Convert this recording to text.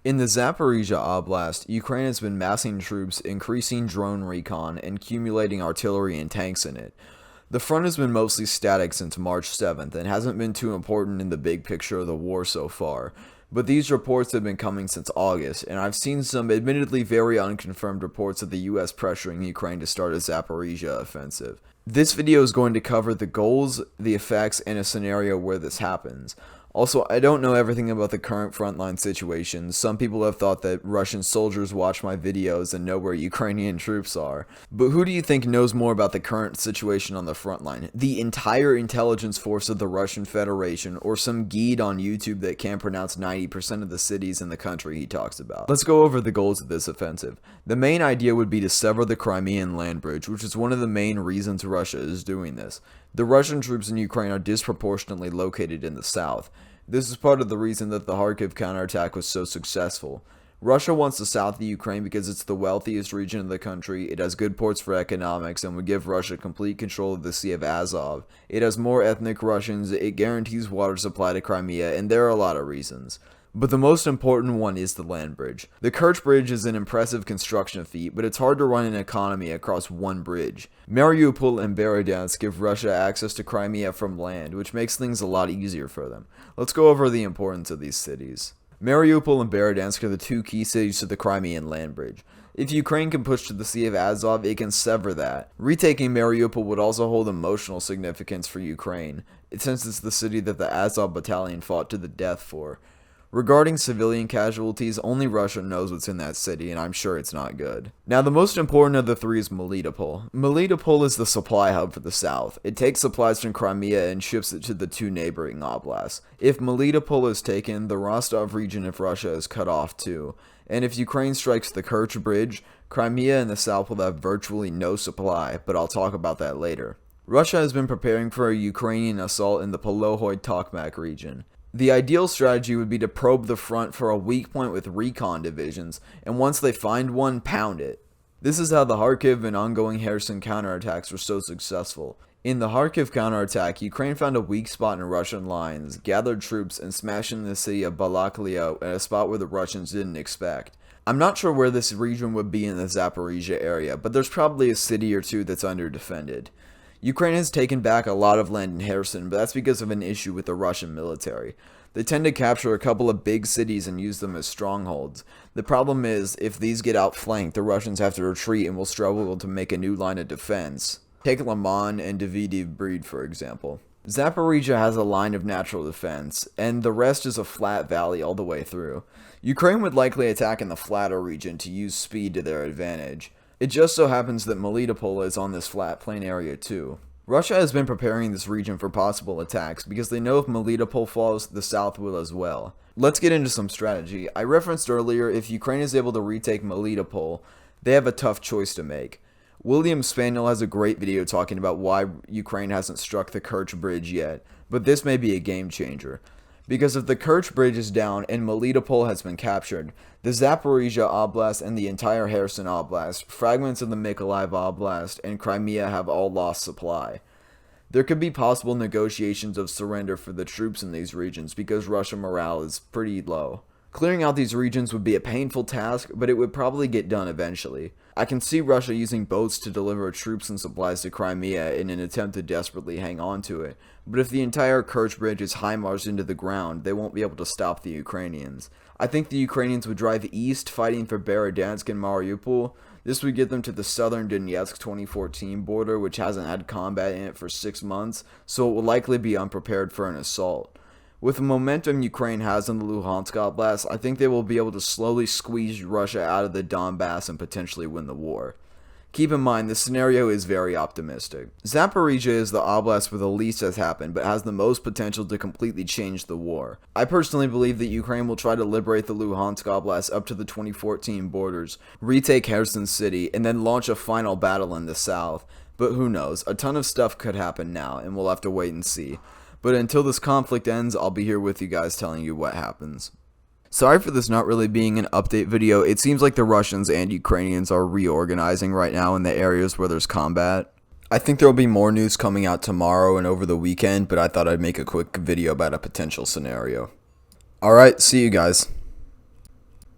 In the Zaporizhzhia Oblast, Ukraine has been massing troops, increasing drone recon, and accumulating artillery and tanks in it. The front has been mostly static since March 7th and hasn't been too important in the big picture of the war so far, but these reports have been coming since August, and I've seen some admittedly very unconfirmed reports of the US pressuring Ukraine to start a Zaporizhzhia offensive. This video is going to cover the goals, the effects, and a scenario where this happens. Also, I don't know everything about the current frontline situation. Some people have thought that Russian soldiers watch my videos and know where Ukrainian troops are. But who do you think knows more about the current situation on the frontline? The entire intelligence force of the Russian Federation, or some geed on YouTube that can't pronounce 90% of the cities in the country he talks about? Let's go over the goals of this offensive. The main idea would be to sever the Crimean land bridge, which is one of the main reasons Russia is doing this. The Russian troops in Ukraine are disproportionately located in the south. This is part of the reason that the Kharkiv counterattack was so successful. Russia wants the south of Ukraine because it's the wealthiest region of the country, it has good ports for economics, and would give Russia complete control of the Sea of Azov. It has more ethnic Russians, it guarantees water supply to Crimea, and there are a lot of reasons. But the most important one is the land bridge. The Kerch Bridge is an impressive construction feat, but it's hard to run an economy across one bridge. Mariupol and Berdyansk give Russia access to Crimea from land, which makes things a lot easier for them. Let's go over the importance of these cities. Mariupol and Berdyansk are the two key cities to the Crimean land bridge. If Ukraine can push to the Sea of Azov, it can sever that. Retaking Mariupol would also hold emotional significance for Ukraine, since it's the city that the Azov battalion fought to the death for. Regarding civilian casualties, only Russia knows what's in that city, and I'm sure it's not good. Now, the most important of the three is Melitopol. Melitopol is the supply hub for the south. It takes supplies from Crimea and ships it to the two neighboring oblasts. If Melitopol is taken, the Rostov region of Russia is cut off too. And if Ukraine strikes the Kerch Bridge, Crimea in the south will have virtually no supply, but I'll talk about that later. Russia has been preparing for a Ukrainian assault in the Polohoid-Tokmak region. The ideal strategy would be to probe the front for a weak point with recon divisions, and once they find one, pound it. This is how the Kharkiv and ongoing Kherson counterattacks were so successful. In the Kharkiv counterattack, Ukraine found a weak spot in Russian lines, gathered troops, and smashed in the city of Balaklia at a spot where the Russians didn't expect. I'm not sure where this region would be in the Zaporizhzhia area, but there's probably a city or two that's under-defended. Ukraine has taken back a lot of land in Kherson, but that's because of an issue with the Russian military. They tend to capture a couple of big cities and use them as strongholds. The problem is, if these get outflanked, the Russians have to retreat and will struggle to make a new line of defense. Take Liman and Davydiv Brid, for example. Zaporizhzhia has a line of natural defense, and the rest is a flat valley all the way through. Ukraine would likely attack in the flatter region to use speed to their advantage. It just so happens that Melitopol is on this flat plain area too. Russia has been preparing this region for possible attacks because they know if Melitopol falls, the south will as well. Let's get into some strategy. I referenced earlier, if Ukraine is able to retake Melitopol, they have a tough choice to make. William Spaniel has a great video talking about why Ukraine hasn't struck the Kerch Bridge yet, but this may be a game changer. Because if the Kerch Bridge is down and Melitopol has been captured, the Zaporizhzhia Oblast and the entire Kherson Oblast, fragments of the Mykolaiv Oblast, and Crimea have all lost supply. There could be possible negotiations of surrender for the troops in these regions because Russian morale is pretty low. Clearing out these regions would be a painful task, but it would probably get done eventually. I can see Russia using boats to deliver troops and supplies to Crimea in an attempt to desperately hang on to it, but if the entire Kerch Bridge is HIMARSed into the ground, they won't be able to stop the Ukrainians. I think the Ukrainians would drive east, fighting for Berdyansk and Mariupol. This would get them to the southern Donetsk 2014 border, which hasn't had combat in it for 6 months, so it will likely be unprepared for an assault. With the momentum Ukraine has in the Luhansk Oblast, I think they will be able to slowly squeeze Russia out of the Donbass and potentially win the war. Keep in mind, this scenario is very optimistic. Zaporizhzhia is the oblast where the least has happened, but has the most potential to completely change the war. I personally believe that Ukraine will try to liberate the Luhansk Oblast up to the 2014 borders, retake Kherson City, and then launch a final battle in the south. But who knows, a ton of stuff could happen now, and we'll have to wait and see. But until this conflict ends, I'll be here with you guys telling you what happens. Sorry for this not really being an update video. It seems like the Russians and Ukrainians are reorganizing right now in the areas where there's combat. I think there will be more news coming out tomorrow and over the weekend, but I thought I'd make a quick video about a potential scenario. Alright, see you guys.